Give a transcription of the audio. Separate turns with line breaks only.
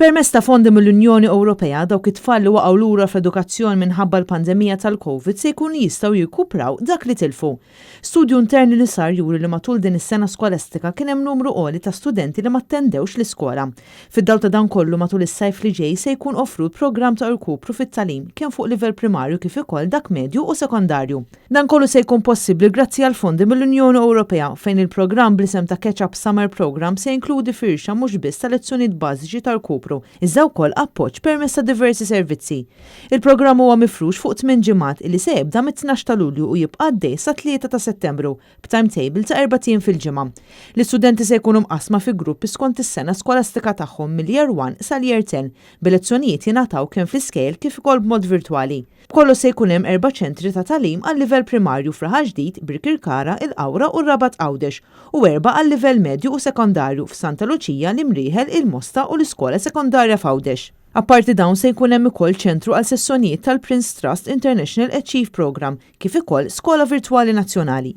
Permezz ta' fondi mill-Unjoni Ewropea dawk it-tfal li waqgħu lura fl-edukazzjoni minħabba l-pandemija tal-COVID se jkunu jistgħu jirkupraw dak li tilfu. Studju interni li sar juri li matul din is-sena skolastika kien hemm numru qoli ta' studenti li ma attendewx l-iskola. Fid-dawl ta' dan kollu matul is-sajf li ġej se jkun offrut programm ta' irkupru fit-tagħlim kemm fuq livell primarju kif ukoll dak medju u sekondarju. Dan kollu se jkun possibbli grazzi għal fondi mill-Unjoni Ewropea fejn il-programm bl-isem ta' Catch-up Summer Program se jinkludi firxa mhux biss ta' lezzjonijiet bażiċi tal-kupru iżda wkoll appoġġ permezz ta' diversi servizzi. Il-programm huwa mifrux fuq 8 ġimgħat illi se jibda mit-12 ta' Lulju u jibqa' għaddej sa 3 ta' Settembru b'timetable ta' 4 tiem fil-ġimgħa. L-istudenti se jkunu mqasma fi gruppi skont is-sena skolastika tagħhom mill-Year 1 sal-Year 10 bil-lezzjonijiet jingħataw kemm fl-iskejl kif ukoll b'mod virtwali. B'kollu se jkun hemm 4 ċentri ta' tagħlim għal-livell primarju f'Raħa Ġdid, Birkirkara, Il-Qawra u Rabat Għawdex u 4 għal-livell medju u sekondarju f'Santa Luċija, l-Imrieħel, Il-Mosta u l-Iskola Sekondarja f'Għawdex. Apparti dawn se jkun hemm ukoll ċentru għal sessjonijiet tal-Prince Trust International Achieve Program kif ukoll skola virtwali nazzjonali.